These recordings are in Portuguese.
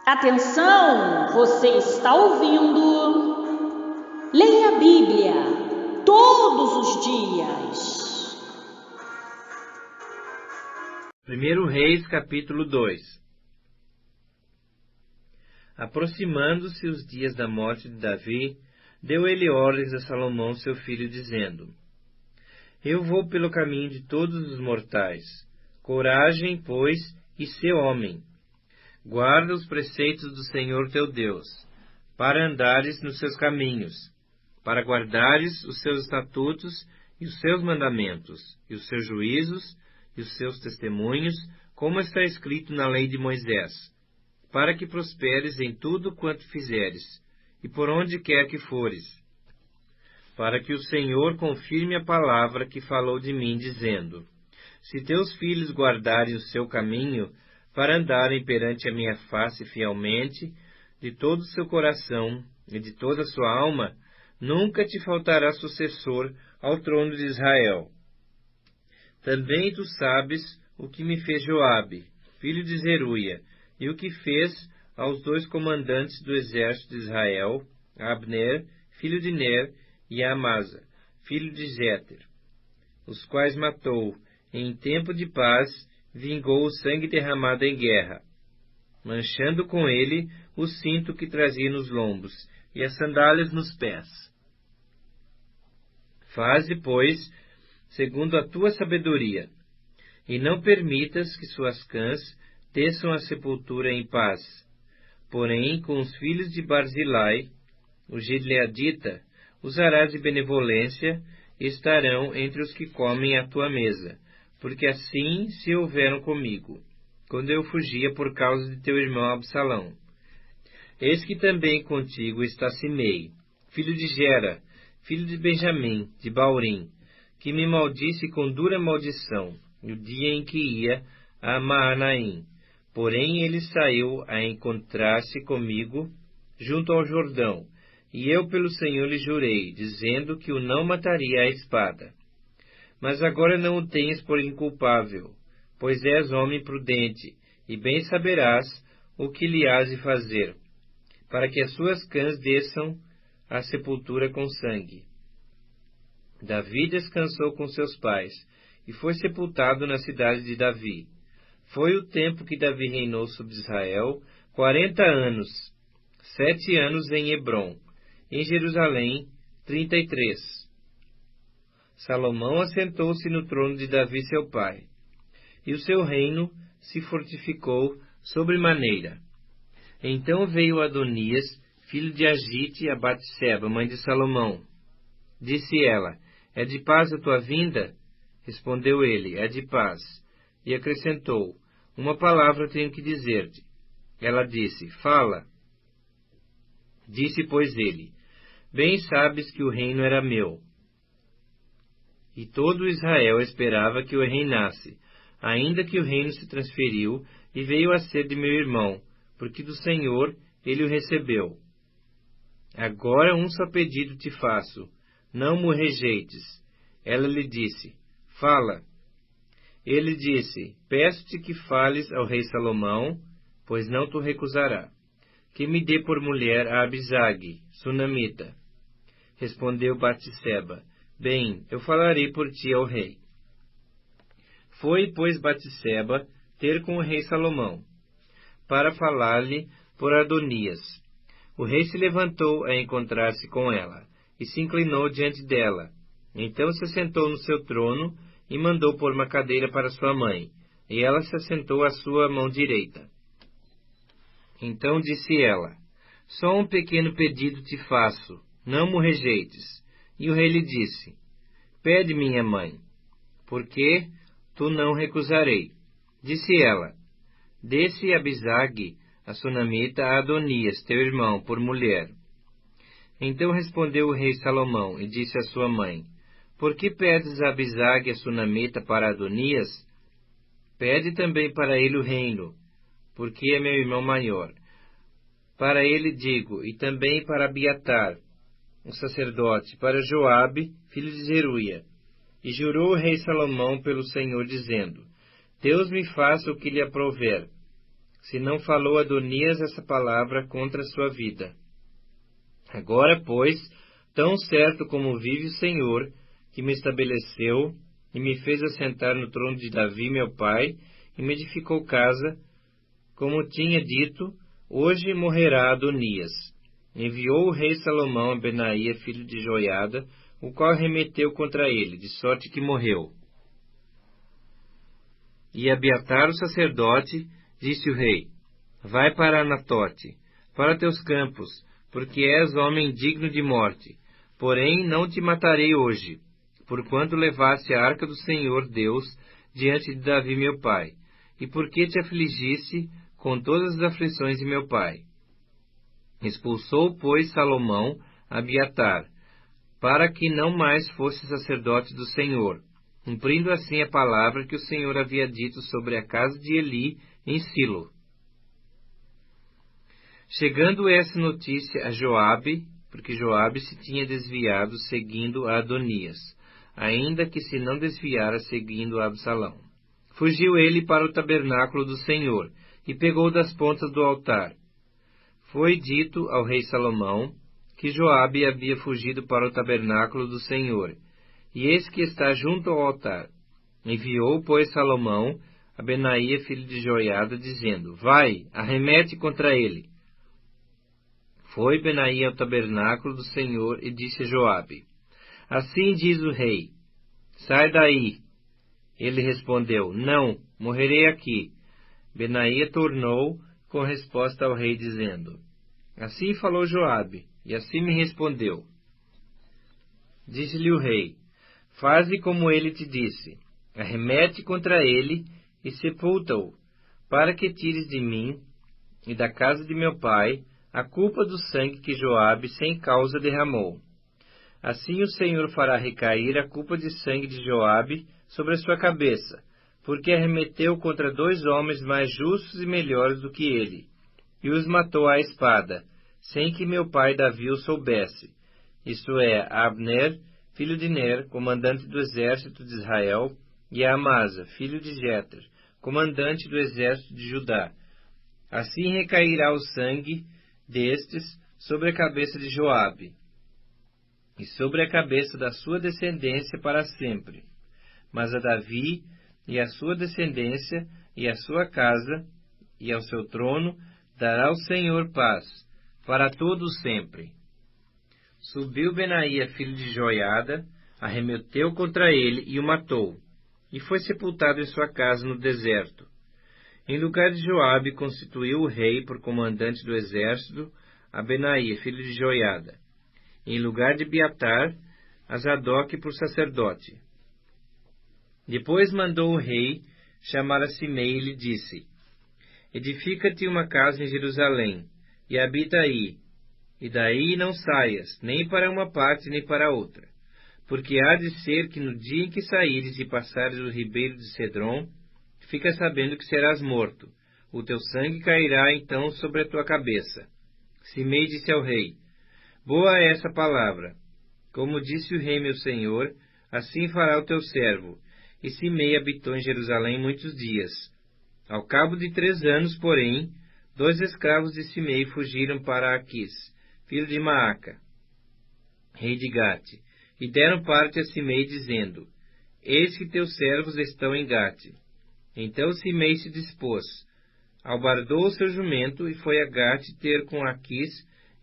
Atenção, você está ouvindo? Leia a Bíblia todos os dias. 1 Reis, capítulo 2. Aproximando-se os dias da morte de Davi, deu ele ordens a Salomão seu filho, dizendo: Eu vou pelo caminho de todos os mortais. Coragem, pois, e sê homem. Guarda os preceitos do Senhor teu Deus, para andares nos seus caminhos, para guardares os seus estatutos e os seus mandamentos, e os seus juízos e os seus testemunhos, como está escrito na lei de Moisés, para que prosperes em tudo quanto fizeres, e por onde quer que fores, para que o Senhor confirme a palavra que falou de mim, dizendo: Se teus filhos guardarem o seu caminho, para andarem perante a minha face fielmente, de todo o seu coração e de toda a sua alma, nunca te faltará sucessor ao trono de Israel. Também tu sabes o que me fez Joabe, filho de Zeruia, e o que fez aos dois comandantes do exército de Israel, a Abner, filho de Ner, e a Amasa, filho de Jéter, os quais matou, e em tempo de paz vingou o sangue derramado em guerra, manchando com ele o cinto que trazia nos lombos e as sandálias nos pés. Faze, pois, segundo a tua sabedoria, e não permitas que suas cãs desçam a sepultura em paz. Porém, com os filhos de Barzilai, o gileadita, usarás de benevolência, e estarão entre os que comem à tua mesa, porque assim se houveram comigo, quando eu fugia por causa de teu irmão Absalão. Eis que também contigo está Simei, filho de Gera, filho de Benjamim, de Baurim, que me maldisse com dura maldição, no dia em que ia a Maanaim. Porém ele saiu a encontrar-se comigo junto ao Jordão, e eu pelo Senhor lhe jurei, dizendo que o não mataria à espada. Mas agora não o tenhas por inculpável, pois és homem prudente, e bem saberás o que lhe hás de fazer, para que as suas cãs desçam à sepultura com sangue. Davi descansou com seus pais, e foi sepultado na cidade de Davi. Foi o tempo que Davi reinou sobre Israel, 40 anos, 7 anos em Hebrom, em Jerusalém, 33. Salomão assentou-se no trono de Davi seu pai, e o seu reino se fortificou sobremaneira. Então veio Adonias, filho de Agite, a Batseba, mãe de Salomão. Disse ela: É de paz a tua vinda? Respondeu ele: É de paz. E acrescentou: Uma palavra tenho que dizer-te. Ela disse: Fala. Disse, pois, ele: Bem sabes que o reino era meu, e todo Israel esperava que eu reinasse, ainda que o reino se transferiu e veio a ser de meu irmão, porque do Senhor ele o recebeu. Agora um só pedido te faço, não me rejeites. Ela lhe disse: Fala. Ele disse: Peço-te que fales ao rei Salomão, pois não te recusará, que me dê por mulher a Abisag, sunamita. Respondeu Batseba: Bem, eu falarei por ti ao rei. Foi, pois, Batseba ter com o rei Salomão, para falar-lhe por Adonias. O rei se levantou a encontrar-se com ela, e se inclinou diante dela. Então se assentou no seu trono, e mandou pôr uma cadeira para sua mãe, e ela se assentou à sua mão direita. Então disse ela: Só um pequeno pedido te faço, não me rejeites. E o rei lhe disse: Pede, minha mãe, porque tu não recusarei. Disse ela: Dê-se Abisag, a sunamita, a Adonias, teu irmão, por mulher. Então respondeu o rei Salomão, e disse à sua mãe: Por que pedes a Abisag, a sunamita, para Adonias? Pede também para ele o reino, porque é meu irmão maior. Para ele digo, e também para Abiatar, o sacerdote, para Joabe, filho de Zeruia. E jurou o rei Salomão pelo Senhor, dizendo: Deus me faça o que lhe aprouver. se não falou Adonias essa palavra contra a sua vida. Agora, pois, tão certo como vive o Senhor, que me estabeleceu e me fez assentar no trono de Davi, meu pai, e me edificou casa, como tinha dito, hoje morrerá Adonias. Enviou o rei Salomão a Benaia, filho de Joiada, o qual remeteu contra ele, de sorte que morreu. E Abiatar, o sacerdote, disse o rei: Vai para Anatote, para teus campos, porque és homem digno de morte. Porém, não te matarei hoje, porquanto levaste a arca do Senhor Deus diante de Davi meu pai, e porque te afligiste com todas as aflições de meu pai. Expulsou, pois, Salomão Abiatar, para que não mais fosse sacerdote do Senhor, cumprindo assim a palavra que o Senhor havia dito sobre a casa de Eli em Silo. Chegando essa notícia a Joabe, porque Joabe se tinha desviado seguindo a Adonias, ainda que se não desviara seguindo a Absalão. Fugiu ele para o tabernáculo do Senhor, e pegou das pontas do altar. Foi dito ao rei Salomão que Joabe havia fugido para o tabernáculo do Senhor, e eis que está junto ao altar. Enviou, pois, Salomão a Benaia, filho de Joiada, dizendo: Vai, arremete contra ele. Foi Benaia ao tabernáculo do Senhor e disse a Joabe: Assim diz o rei: Sai daí. Ele respondeu: Não, morrerei aqui. Benaia tornou com resposta ao rei, dizendo: Assim falou Joabe, e assim me respondeu. Disse-lhe o rei: Faze como ele te disse, arremete contra ele e sepulta-o, para que tires de mim e da casa de meu pai a culpa do sangue que Joabe sem causa derramou. Assim o Senhor fará recair a culpa de sangue de Joabe sobre a sua cabeça, porque arremeteu contra 2 homens mais justos e melhores do que ele, e os matou à espada, sem que meu pai Davi o soubesse, isto é, Abner, filho de Ner, comandante do exército de Israel, e a Amasa, filho de Jeter, comandante do exército de Judá. Assim recairá o sangue destes sobre a cabeça de Joabe, e sobre a cabeça da sua descendência para sempre. Mas a Davi e a sua descendência e a sua casa e ao seu trono dará o Senhor paz, para todo sempre. Subiu Benaia, filho de Joiada, arremeteu contra ele e o matou, e foi sepultado em sua casa no deserto. Em lugar de Joabe, constituiu o rei por comandante do exército a Benaia, filho de Joiada. Em lugar de Abiatar, a Zadok por sacerdote. Depois mandou o rei chamar a Simei e lhe disse: Edifica-te uma casa em Jerusalém, e habita aí, e daí não saias, nem para uma parte nem para outra. Porque há de ser que no dia em que saíres e passares o ribeiro de Cedron, fica sabendo que serás morto. O teu sangue cairá então sobre a tua cabeça. Simei disse ao rei: Boa é essa palavra. Como disse o rei meu senhor, assim fará o teu servo. E Simei habitou em Jerusalém muitos dias. Ao cabo de 3 anos, porém, 2 escravos de Simei fugiram para Aquis, filho de Maaca, rei de Gate, e deram parte a Simei, dizendo: Eis que teus servos estão em Gate. Então Simei se dispôs, albardou o seu jumento e foi a Gate ter com Aquis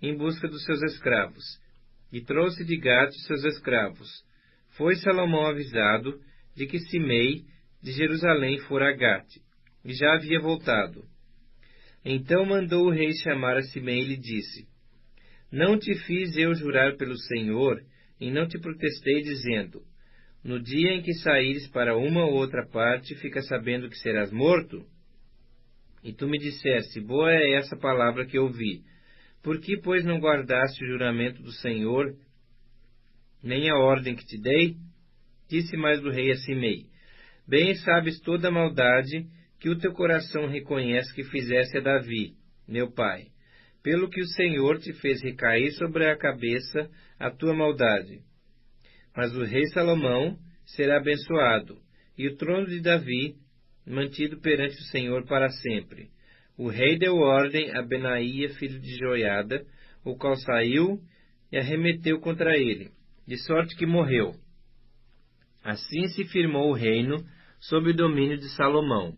em busca dos seus escravos, e trouxe de Gate seus escravos. Foi Salomão avisado de que Simei de Jerusalém fora a Gate, e já havia voltado. Então mandou o rei chamar a Simei e lhe disse: Não te fiz eu jurar pelo Senhor, e não te protestei, dizendo: No dia em que saíres para uma ou outra parte, fica sabendo que serás morto? E tu me disseste: Boa é essa palavra que ouvi. Por que, pois, não guardaste o juramento do Senhor, nem a ordem que te dei? Disse mais o rei a Simei: Bem sabes toda a maldade que o teu coração reconhece que fizesse a Davi, meu pai, pelo que o Senhor te fez recair sobre a cabeça a tua maldade. Mas o rei Salomão será abençoado, e o trono de Davi mantido perante o Senhor para sempre. o rei deu ordem a Benaía, filho de Joiada, o qual saiu e arremeteu contra ele, de sorte que morreu. Assim se firmou o reino sob o domínio de Salomão.